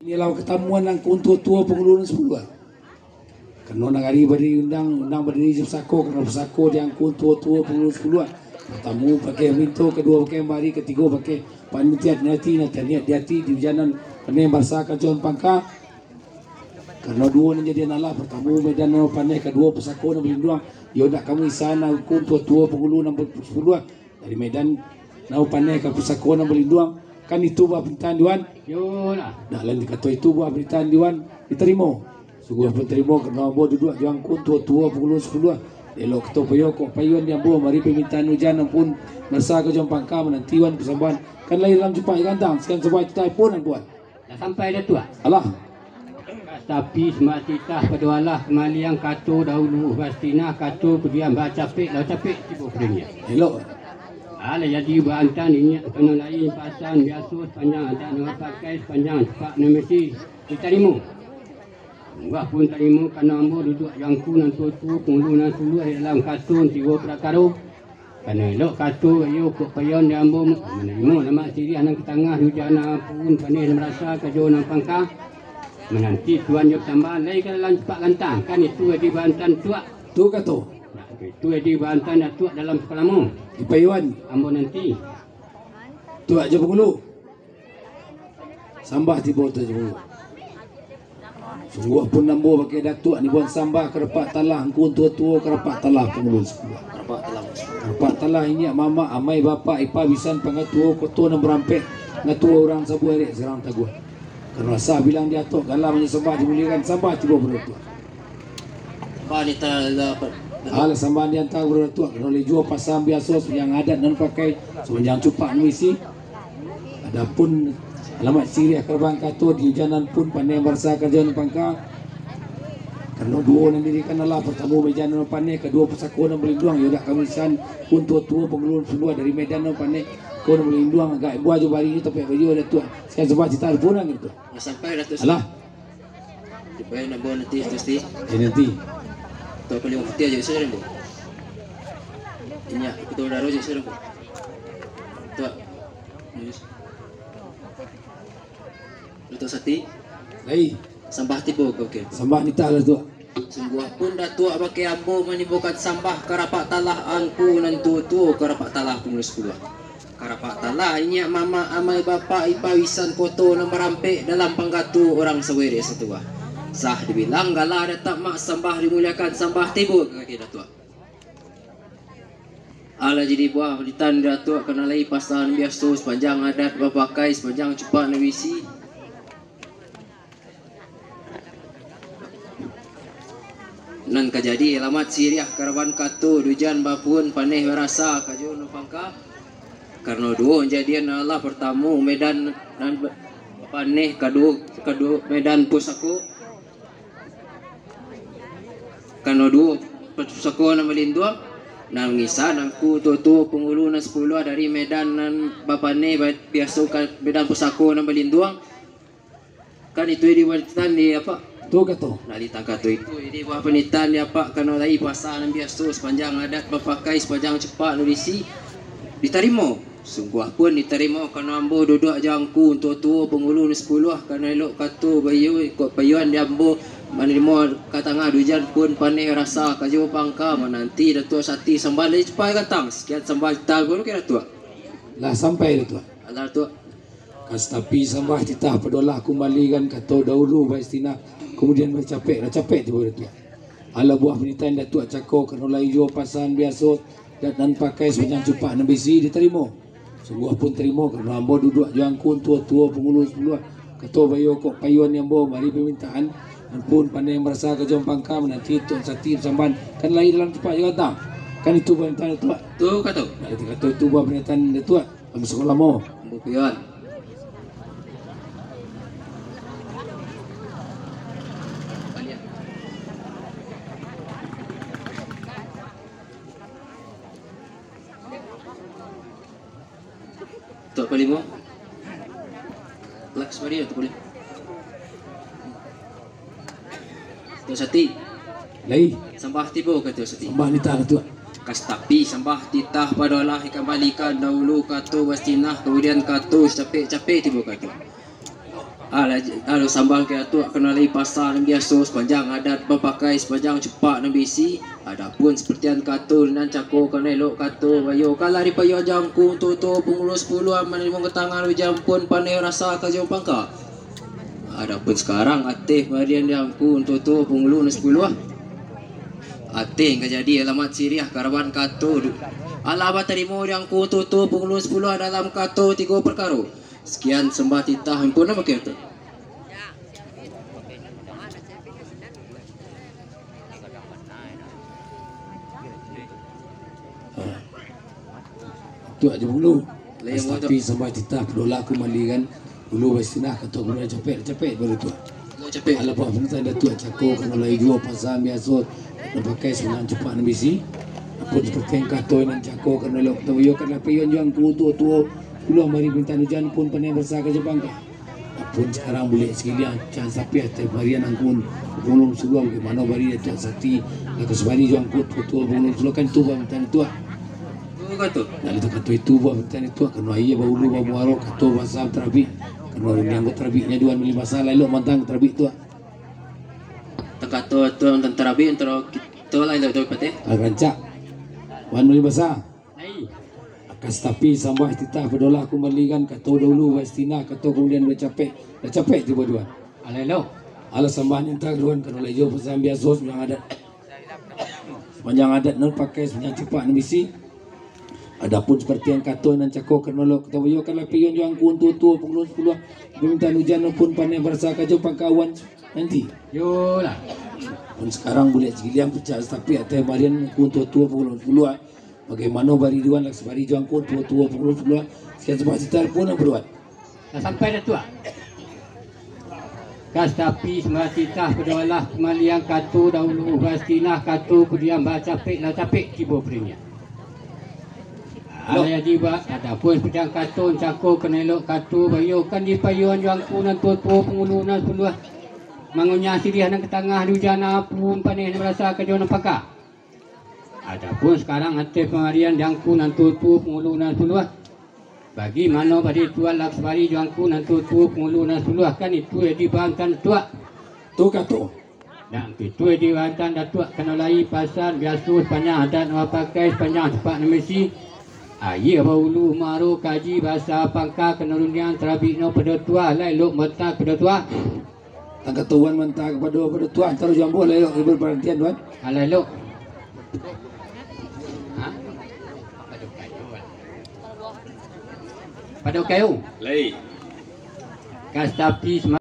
Inilah ketemuan yang tua-tua pengeluaran 10. Kerana nak hari berdiri undang berdiri pesako, kerana pesako yang tua-tua pengeluaran 10. Pertama pakai minto, kedua pakai mari, ketiga pakai panitia nanti niat di hati di hujanan pandai bahasa kajuan pangka. Kerana dua ni jadi nalah, pertama medan pandai, kedua pesako nak berlindung. Yo nak kamu isana hukum tua-tua pengeluaran 10 dari medan nak pandai ke pesako nak berlindung. Kan itu buah perintahan Dewan. Yo lah. Dah lain kata itu buah perintahan Dewan diterima. Sungguh pun terima kerana ambo duduk juang kun tua-tua pengeluaran 10. Elok ketua payo kok payuan dia ambo mari permintaan hujan pun masa ke juang pangka menantiwan persambuan. Kan lain dalam cepat gantang sekian sebab kita pun nak buat. Dah sampai dah tu ah. Alah. Tapi semak titah pada Allah kemali yang kata dahulu pastina kata kemudian baca capek dah capek tiba dunia. Elok. Ala jadi bantan ini kena lain pasang biasa sepanjang ada nak pakai sepanjang cepat ni mesti diterima. Wah pun terima kerana ambo duduk jangku nan tu punglu nan sulu dalam katun tiga prakara. Kerana elok katu ayo kok payon dia ambo menerima nama siri anak ke tengah hujana pun panih merasa kajo nang pangka. Menanti tuan jok tambahan lain kan dalam cepat gantang kan itu di bantan tuak. Tu kata. Itu di bantan dah tuak dalam sekalamu. Di payuan Ambo nanti. tu aja pengulu. Sambah tiba tu aja pengulu. Sungguh pun nambo pakai datuk ni buat sambah kerepak talah angkun tua-tua kerepak talah pengulu 10. Kerepak talah ini mama amai bapa ipa bisan pangatua kotor nan berampek ngatua orang sabu erek sekarang taguan. Kerana sah bilang dia tok galah menyembah dimuliakan sambah tiba beratuk. Wanita dapat Hal sambahan di antara beratuk kerana oleh jual pasang biasa yang adat dan pakai sepanjang cupak misi. Adapun alamat sirih kerbang kato di hujanan pun pandai bersa kerjaan pangka. Kerana dua yang dirikan adalah pertama medan dan pandai, kedua pesako dan berlindung. Yodak kamisan pun tua-tua pengeluaran 10 dari medan dan pandai. Kau nak berlindung agak buah je bari ni tapi baju ada tu. Sekian sebab cerita alpunan gitu. sampai dah tu. Alah. Supaya nak bawa nanti pasti. Nanti. Tak perlu putih aja saya bu. Ini kita udah roja saya bu. Tak. Itu sati. Lai. Sambah tiba okey. Sambah nita lah tu. Sungguh pun dah tua pakai ambo menimbulkan sambah karapak talah angku nan tu karapak talah pengurus 10. Karapak talah ini mama amai bapa ipa wisan koto nan merampek dalam panggatu orang sewere setua. Sah dibilang galah ada tak mak sambah dimuliakan sambah tiba kaki datuk. Ala jadi buah pelitan datuk kena lagi pasangan biasa sepanjang adat berpakai sepanjang cepat nawisi. Nan kajadi alamat siriah karawan katu dujan bapun paneh berasa kajo nupangka. Karena dua jadian Allah pertama medan dan paneh kadu medan pusaku. Karena dua pesako nama lindua nang ngisan aku tu pengulu na 10 dari medan nan bapane biasa medan pusako nama linduang kan itu di waritan di apa Tu kata. nak ditangkap tu itu di bawah penitan di apa karena lagi pasangan biasa sepanjang adat berpakai sepanjang cepat nurisi diterima sungguh pun diterima kerana ambo duduk jangku untuk tu pengulu na 10 kerana elok kata bayu ikut payuan di ambo menerima katangah hujan pun pandai rasa kajiwa pangka menanti datuk sati sambal lagi cepat katang sekian sambal kita pun kira tua Lah sampai dah tu. alah tua Kas tapi sambah titah pedolah kembalikan kata dahulu Palestina kemudian bercapek dah capek tiba dah tu. Ala buah penitan dah tua cakor kerana lai jual pasan biasa dan pakai sepanjang cupak nabisi diterima. Sungguh pun terima kerana ambo duduk jangkun tua-tua pengulu 10. Kata bayo kok payuan yang ambo mari permintaan pun pandai yang merasa ke jom pangka menanti tuan sati samban kan lain dalam cepat juga tak kan itu pernyataan tua tu kata nak kata itu buah pernyataan tua kami sekolah mau bukuan tu boleh mo laks mari tu boleh tu sati lai sambah tiba kata sati sambah ni tak tua kas tapi sambah titah pada Allah kembalikan dahulu katu bastinah kemudian katu capek-capek tiba kata Ala sambal ke atuk kena lai pasal dan biasa sepanjang adat berpakai sepanjang cepat dan bisi. Adapun sepertian katul dan cako kena elok katul bayo kala di payo jangku tutu pengurus 10 aman di ketangan wijam pun pandai rasa ka jauh pangka. Adapun sekarang atih marian jangku tutu pengurus 10 Ateng jadi alamat Siriah Karawan Kato. Alamat terima yang ku tutup pukul 10 dalam Kato 3 perkara. Sekian sembah titah himpun nama kita. Tu aja dulu. Tapi sembah titah pedola aku malikan dulu wastinah Kato kemudian capek baru tu. Capek. Ala apa pun ada tu cako kena lagi dua pasal biasa. Pakai senang cepat nak bisi. Apa seperti yang kata nan cako kena lok tahu kan apa yang juang tu pulau mari bintang hujan pun pandai besar ke Jepang ka. Pun sekarang boleh sekalian jangan sampai atas varian angkun pulung seluang ke mana bari itu sakti ke sebari juang tu pulung seluang kan tu bintang itu. Tu kata. Nak kata itu bintang itu kena iya bau lu bau arok kata bahasa terabi. Kena yang terabiknya dua mili masalah elok mantang terabik tu. Kato tu tentara bin antara kita lain tu pate. Rancak. Wan muli bahasa. Hai. Akas tapi sambah titah berdolah aku malikan kato dahulu wastina kato kemudian dah capek tiba dua. Alelo. Ala sambahnya entah duan kena lejo pasal biasa yang adat. Sepanjang adat nan pakai sepanjang cepat nan bisi. Adapun seperti yang kato nan cako kena lo kata yo kalau pion yang kuntu tu pengelun 10 minta hujan pun pandai berasa kajau pangkawan nanti. Yo lah. Pun sekarang boleh sekalian pecah tapi atas marian kuntu tua pengelun 10 bagaimana bari duan lak sebari juang kuntu tua pengelun 10 sekian sebab cerita pun nak berbuat. Dah sampai dah tua. Kas tapi sematitah pedolah kemalian katu dahulu bastinah katu kemudian baca capek lah capek tiba perinya. Ada yang tiba, adapun pedang katun cako kena elok katu bayo kan di payuan juangku nan tua pengulunan puluh mangunya sirih nang ketengah di hujana pun panen merasa kejono pakak. Adapun sekarang hati pengarian jangku nan tua pengulunan puluh bagi mana bagi tuan laksbari juangku nan tua pengulunan puluh kan itu di bantan tua Tu kato. dan itu di bantan datuk kena lai pasal biasa sepanjang adat nak pakai sepanjang cepat nemesi. Iya baulu maru kaji bahasa pangka kenurunian terabik no pada tua lai lok mata pada tua. Tangka tuan mentah kepada tua antara jambu lai lok berperhatian tuan. Alai lok. Ha? Pada kayu. Lai. Kas tapi